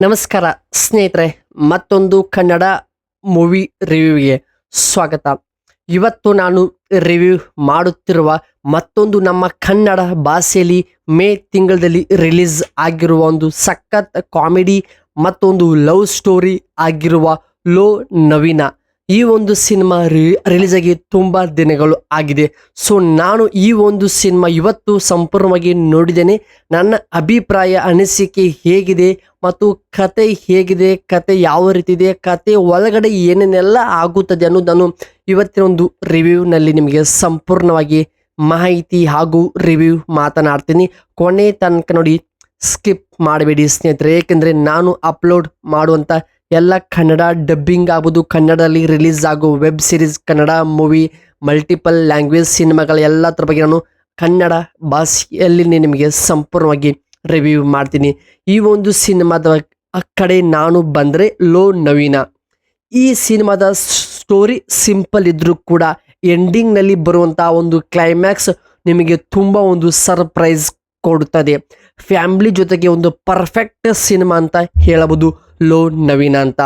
ನಮಸ್ಕಾರ ಸ್ನೇಹಿತರೆ, ಮತ್ತೊಂದು ಕನ್ನಡ ಮೂವಿ ರಿವ್ಯೂಗೆ ಸ್ವಾಗತ. ಇವತ್ತು ನಾನು ರಿವ್ಯೂ ಮಾಡುತ್ತಿರುವ ಮತ್ತೊಂದು ನಮ್ಮ ಕನ್ನಡ ಭಾಷೆಯಲ್ಲಿ ಮೇ ತಿಂಗಳಲ್ಲಿ ರಿಲೀಸ್ ಆಗಿರುವ ಒಂದು ಸಖತ್ ಕಾಮಿಡಿ ಮತ್ತೊಂದು ಲವ್ ಸ್ಟೋರಿ ಆಗಿರುವ ಲೋ ನವೀನ. ಈ ಒಂದು ಸಿನಿಮಾ ರಿಲೀಸ್ ಆಗಿ ತುಂಬ ದಿನಗಳು ಆಗಿದೆ. ಸೊ ನಾನು ಈ ಒಂದು ಸಿನಿಮಾ ಇವತ್ತು ಸಂಪೂರ್ಣವಾಗಿ ನೋಡಿದ್ದೇನೆ. ನನ್ನ ಅಭಿಪ್ರಾಯ ಅನಿಸಿಕೆ ಹೇಗಿದೆ ಮತ್ತು ಕತೆ ಹೇಗಿದೆ, ಕತೆ ಯಾವ ರೀತಿ ಇದೆ, ಕತೆ ಒಳಗಡೆ ಏನೇನೆಲ್ಲ ಆಗುತ್ತದೆ ಅನ್ನೋದನ್ನು ಇವತ್ತಿನ ಒಂದು ರಿವ್ಯೂನಲ್ಲಿ ನಿಮಗೆ ಸಂಪೂರ್ಣವಾಗಿ ಮಾಹಿತಿ ಹಾಗೂ ರಿವ್ಯೂ ಮಾತನಾಡ್ತೀನಿ. ಕೊನೆ ತನಕ ನೋಡಿ, ಸ್ಕಿಪ್ ಮಾಡಬೇಡಿ ಸ್ನೇಹಿತರೆ. ಏಕೆಂದರೆ ನಾನು ಅಪ್ಲೋಡ್ ಮಾಡುವಂಥ ಎಲ್ಲ ಕನ್ನಡ ಡಬ್ಬಿಂಗ್ ಆಗ್ಬೋದು, ಕನ್ನಡದಲ್ಲಿ ರಿಲೀಸ್ ಆಗೋ web series, Kannada movie, multiple language ಸಿನಿಮಾಗಳ ಎಲ್ಲದ್ರ ಬಗ್ಗೆ ನಾನು ಕನ್ನಡ ಭಾಷೆಯಲ್ಲಿ ನಿಮಗೆ ಸಂಪೂರ್ಣವಾಗಿ ರಿವ್ಯೂ ಮಾಡ್ತೀನಿ. ಈ ಒಂದು ಸಿನಿಮಾದ ಕಡೆ ನಾನು ಬಂದರೆ ಲೋ ನವೀನ. ಈ ಸಿನಿಮಾದ ಸ್ಟೋರಿ ಸಿಂಪಲ್ ಇದ್ರೂ ಕೂಡ ಎಂಡಿಂಗ್ನಲ್ಲಿ ಬರುವಂಥ ಒಂದು ಕ್ಲೈಮ್ಯಾಕ್ಸ್ ನಿಮಗೆ ತುಂಬ ಒಂದು ಸರ್ಪ್ರೈಸ್ ಕೊಡುತ್ತದೆ. ಫ್ಯಾಮಿಲಿ ಜೊತೆಗೆ ಒಂದು ಪರ್ಫೆಕ್ಟ್ ಸಿನಿಮಾ ಅಂತ ಹೇಳಬಹುದು ಲೋ ನವೀನ ಅಂತ.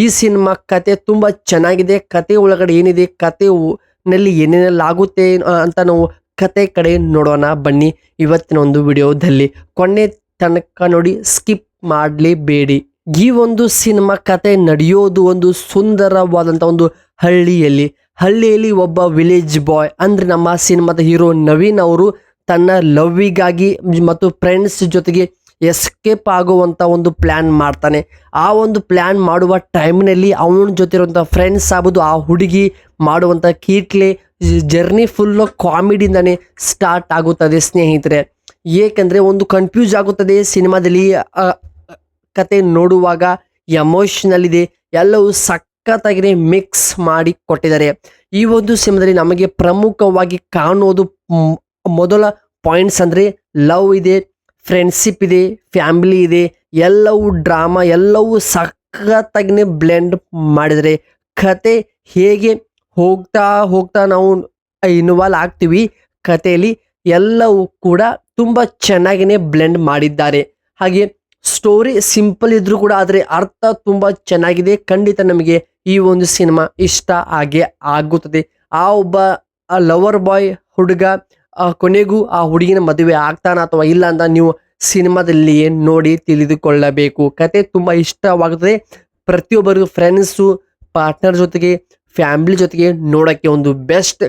ಈ ಸಿನಿಮಾ ಕತೆ ತುಂಬ ಚೆನ್ನಾಗಿದೆ. ಕತೆ ಒಳಗಡೆ ಏನಿದೆ, ಕತೆನಲ್ಲಿ ಏನೇನೆಲ್ಲ ಆಗುತ್ತೆ ಅಂತ ನಾವು ಕತೆ ಕಡೆ ನೋಡೋಣ ಬನ್ನಿ ಇವತ್ತಿನ ಒಂದು ವಿಡಿಯೋದಲ್ಲಿ. ಕೊನೆ ತನಕ ನೋಡಿ, ಸ್ಕಿಪ್ ಮಾಡಲೇಬೇಡಿ. ಈ ಒಂದು ಸಿನಿಮಾ ಕತೆ ನಡೆಯೋದು ಒಂದು ಸುಂದರವಾದಂಥ ಒಂದು ಹಳ್ಳಿಯಲ್ಲಿ ಒಬ್ಬ ವಿಲೇಜ್ ಬಾಯ್ ಅಂದರೆ ನಮ್ಮ ಸಿನಿಮಾದ ಹೀರೋ ನವೀನ್ ಅವರು ತನ್ನ ಲವ್ವಿಗಾಗಿ ಮತ್ತು ಫ್ರೆಂಡ್ಸ್ ಜೊತೆಗೆ ಎಸ್ಕೇಪ್ ಆಗುವಂಥ ಒಂದು ಪ್ಲ್ಯಾನ್ ಮಾಡ್ತಾನೆ. ಆ ಒಂದು ಪ್ಲ್ಯಾನ್ ಮಾಡುವ ಟೈಮ್ನಲ್ಲಿ ಅವನ ಜೊತೆ ಇರುವಂಥ ಫ್ರೆಂಡ್ಸ್ ಆಗ್ಬೋದು, ಆ ಹುಡುಗಿ ಮಾಡುವಂಥ ಕೀಟ್ಲೆ ಜರ್ನಿ ಫುಲ್ಲು ಕಾಮಿಡಿಯಿಂದನೇ ಸ್ಟಾರ್ಟ್ ಆಗುತ್ತದೆ ಸ್ನೇಹಿತರೆ. ಏಕೆಂದರೆ ಒಂದು ಕನ್ಫ್ಯೂಸ್ ಆಗುತ್ತದೆ ಸಿನಿಮಾದಲ್ಲಿ. ಕತೆ ನೋಡುವಾಗ ಎಮೋಷನಲ್ ಇದೆ, ಎಲ್ಲವೂ ಸಖತ್ತಾಗಿ ಮಿಕ್ಸ್ ಮಾಡಿ ಕೊಟ್ಟಿದ್ದಾರೆ. ಈ ಒಂದು ಸಿನಿಮಾದಲ್ಲಿ ನಮಗೆ ಪ್ರಮುಖವಾಗಿ ಕಾಣುವುದು ಮೊದಲ ಪಾಯಿಂಟ್ಸ್ ಅಂದರೆ ಲವ್ ಇದೆ, ಫ್ರೆಂಡ್ಶಿಪ್ ಇದೆ, ಫ್ಯಾಮಿಲಿ ಇದೆ, ಎಲ್ಲವೂ ಡ್ರಾಮಾ, ಎಲ್ಲವೂ ಸಖತ್ತಾಗಿ ಬ್ಲೆಂಡ್ ಮಾಡಿದರೆ ಕತೆ ಹೇಗೆ ಹೋಗ್ತಾ ನಾವು ಇನ್ವಾಲ್ವ್ ಆಗ್ತೀವಿ ಕಥೆಯಲ್ಲಿ, ಎಲ್ಲವೂ ಕೂಡ ತುಂಬ ಚೆನ್ನಾಗಿಯೇ ಬ್ಲೆಂಡ್ ಮಾಡಿದ್ದಾರೆ. ಹಾಗೆ ಸ್ಟೋರಿ ಸಿಂಪಲ್ ಇದ್ರೂ ಕೂಡ ಆದರೆ ಅರ್ಥ ತುಂಬ ಚೆನ್ನಾಗಿದೆ. ಖಂಡಿತ ನಮಗೆ ಈ ಒಂದು ಸಿನಿಮಾ ಇಷ್ಟ ಆಗುತ್ತದೆ. ಆ ಒಬ್ಬ ಲವರ್ ಬಾಯ್ ಹುಡುಗ ಕೊನೆಗೂ ಆ ಹುಡುಗಿನ ಮದುವೆ ಆಗ್ತಾನ ಅಥವಾ ಇಲ್ಲ ಅಂತ ನೀವು ಸಿನಿಮಾದಲ್ಲಿಯೇ ನೋಡಿ ತಿಳಿದುಕೊಳ್ಳಬೇಕು. ಕತೆ ತುಂಬ ಇಷ್ಟವಾಗುತ್ತದೆ. ಪ್ರತಿಯೊಬ್ಬರಿಗೂ ಫ್ರೆಂಡ್ಸು, ಪಾರ್ಟ್ನರ್ ಜೊತೆಗೆ, ಫ್ಯಾಮಿಲಿ ಜೊತೆಗೆ ನೋಡೋಕ್ಕೆ ಒಂದು ಬೆಸ್ಟ್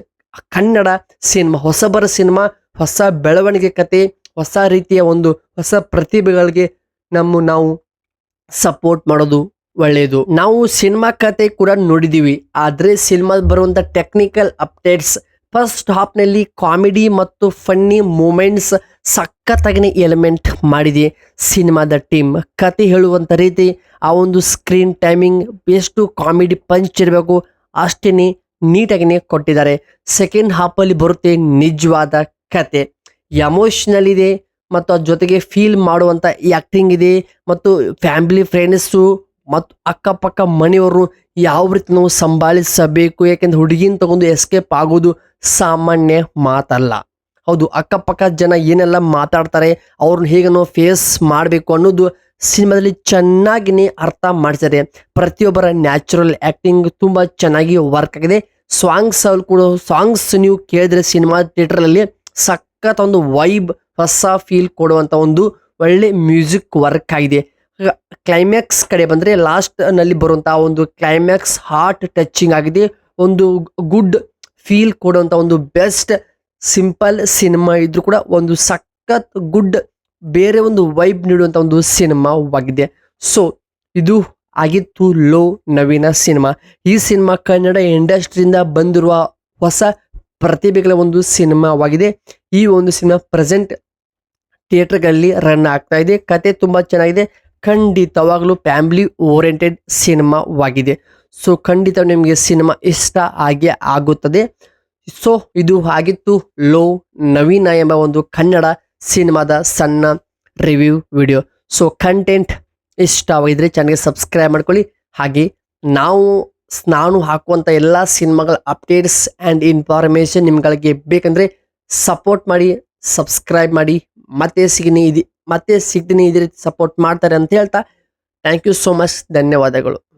ಕನ್ನಡ ಸಿನಿಮಾ, ಹೊಸಬರ ಸಿನಿಮಾ, ಹೊಸ ಬೆಳವಣಿಗೆ ಕತೆ, ಹೊಸ ರೀತಿಯ ಒಂದು ಹೊಸ ಪ್ರತಿಭೆಗಳಿಗೆ ನಾವು ಸಪೋರ್ಟ್ ಮಾಡೋದು ಒಳ್ಳೆಯದು. ನಾವು ಸಿನಿಮಾ ಕತೆ ಕೂಡ ನೋಡಿದ್ದೀವಿ, ಆದರೆ ಸಿನಿಮಾದ ಬರುವಂಥ ಟೆಕ್ನಿಕಲ್ ಅಪ್ಡೇಟ್ಸ್ ಫಸ್ಟ್ ಹಾಫ್ನಲ್ಲಿ ಕಾಮಿಡಿ ಮತ್ತು ಫನ್ನಿ ಮೂಮೆಂಟ್ಸ್ ಸಖತ್ತಾಗಿ ಎಲಿಮೆಂಟ್ ಮಾಡಿದೆ ಸಿನಿಮಾದ ಟೀಮ್. ಕತೆ ಹೇಳುವಂಥ ರೀತಿ, ಆ ಒಂದು ಸ್ಕ್ರೀನ್ ಟೈಮಿಂಗ್, ಎಷ್ಟು ಕಾಮಿಡಿ ಪಂಚ್ ಇರಬೇಕು ಅಷ್ಟೇ ನೀಟಾಗಿಯೇ ಕೊಟ್ಟಿದ್ದಾರೆ. ಸೆಕೆಂಡ್ ಹಾಫಲ್ಲಿ ಬರುತ್ತೆ ನಿಜವಾದ ಕತೆ, ಎಮೋಷ್ನಲ್ ಇದೆ ಮತ್ತು ಅದ್ರ ಜೊತೆಗೆ ಫೀಲ್ ಮಾಡುವಂಥ ಆ್ಯಕ್ಟಿಂಗ್ ಇದೆ. ಮತ್ತು ಫ್ಯಾಮಿಲಿ, ಫ್ರೆಂಡ್ಸು ಮತ್ತು ಅಕ್ಕಪಕ್ಕ ಮನೆಯವರು ಯಾವ ರೀತಿ ನಾವು ಸಂಭಾಳಿಸಬೇಕು, ಯಾಕೆಂದ್ರೆ ಹುಡುಗಿನ ತಗೊಂಡು ಎಸ್ಕೇಪ್ ಆಗೋದು ಸಾಮಾನ್ಯ ಮಾತಲ್ಲ. ಹೌದು, ಅಕ್ಕಪಕ್ಕ ಜನ ಏನೆಲ್ಲ ಮಾತಾಡ್ತಾರೆ, ಅವ್ರನ್ನ ಹೇಗೆ ನಾವು ಫೇಸ್ ಮಾಡಬೇಕು ಅನ್ನೋದು ಸಿನಿಮಾದಲ್ಲಿ ಚೆನ್ನಾಗಿಯೇ ಅರ್ಥ ಮಾಡಿದ್ದಾರೆ. ಪ್ರತಿಯೊಬ್ಬರ ನ್ಯಾಚುರಲ್ ಆ್ಯಕ್ಟಿಂಗ್ ತುಂಬ ಚೆನ್ನಾಗಿ ವರ್ಕ್ ಆಗಿದೆ. ಸಾಂಗ್ಸ್ ನೀವು ಕೇಳಿದ್ರೆ ಸಿನಿಮಾ ಥಿಯೇಟ್ರಲ್ಲಿ ಸಖತ್ ಒಂದು ವೈಬ್, ಹೊಸ ಫೀಲ್ ಕೊಡುವಂಥ ಒಂದು ಒಳ್ಳೆ ಮ್ಯೂಸಿಕ್ ವರ್ಕ್ ಆಗಿದೆ. ಕ್ಲೈಮ್ಯಾಕ್ಸ್ ಕಡೆ ಬಂದರೆ ಲಾಸ್ಟ್ನಲ್ಲಿ ಬರುವಂಥ ಒಂದು ಕ್ಲೈಮ್ಯಾಕ್ಸ್ ಹಾರ್ಟ್ ಟಚಿಂಗ್ ಆಗಿದೆ. ಒಂದು ಗುಡ್ ಫೀಲ್ ಕೊಡುವಂಥ ಒಂದು ಬೆಸ್ಟ್ ಸಿಂಪಲ್ ಸಿನಿಮಾ ಇದ್ರೂ ಕೂಡ ಒಂದು ಸಖತ್ ಗುಡ್ ಬೇರೆ ಒಂದು ವೈಬ್ ನೀಡುವಂಥ ಒಂದು ಸಿನಿಮಾವಾಗಿದೆ. ಸೊ ಇದು ಆಗಿತ್ತು ಲೋ ನವೀನ ಸಿನಿಮಾ. ಈ ಸಿನಿಮಾ ಕನ್ನಡ ಇಂಡಸ್ಟ್ರಿಯಿಂದ ಬಂದಿರುವ ಹೊಸ ಪ್ರತಿಭೆಗಳ ಒಂದು ಸಿನಿಮಾವಾಗಿದೆ. ಈ ಒಂದು ಸಿನಿಮಾ ಪ್ರೆಸೆಂಟ್ ಥಿಯೇಟರ್ಗಳಲ್ಲಿ ರನ್ ಆಗ್ತಾ ಇದೆ. ಕತೆ ತುಂಬ ಚೆನ್ನಾಗಿದೆ. ಖಂಡಿತವಾಗಲೂ ಫ್ಯಾಮಿಲಿ ಓರಿಯೆಂಟೆಡ್ ಸಿನಿಮಾವಾಗಿದೆ. ಸೊ ಖಂಡಿತ ನಿಮಗೆ ಸಿನಿಮಾ ಇಷ್ಟ ಆಗುತ್ತದೆ. ಸೊ ಇದು ಆಗಿತ್ತು ಲೋ ನವೀನ ಎಂಬ ಒಂದು ಕನ್ನಡ ಸಿನಿಮಾದ ಸಣ್ಣ ರಿವ್ಯೂ ವಿಡಿಯೋ. ಸೊ ಕಂಟೆಂಟ್ ಇಷ್ಟವಾಗಿದ್ದರೆ ಚಾನಲ್ಗೆ ಸಬ್ಸ್ಕ್ರೈಬ್ ಮಾಡ್ಕೊಳ್ಳಿ. ಹಾಗೆ ನಾನು ಹಾಕುವಂಥ ಎಲ್ಲ ಸಿನಿಮಾಗಳ ಅಪ್ಡೇಟ್ಸ್ ಆ್ಯಂಡ್ ಇನ್ಫಾರ್ಮೇಷನ್ ನಿಮ್ಗಳಿಗೆ ಬೇಕಂದರೆ ಸಪೋರ್ಟ್ ಮಾಡಿ, ಸಬ್ಸ್ಕ್ರೈಬ್ ಮಾಡಿ. ಮತ್ತೆ ಸಿಗ್ತೀನಿ ಇದೇ ರೀತಿ ಸಪೋರ್ಟ್ ಮಾಡ್ತಾರೆ ಅಂತ ಹೇಳ್ತಾ ಥ್ಯಾಂಕ್ ಯು ಸೋ ಮಚ್. ಧನ್ಯವಾದಗಳು.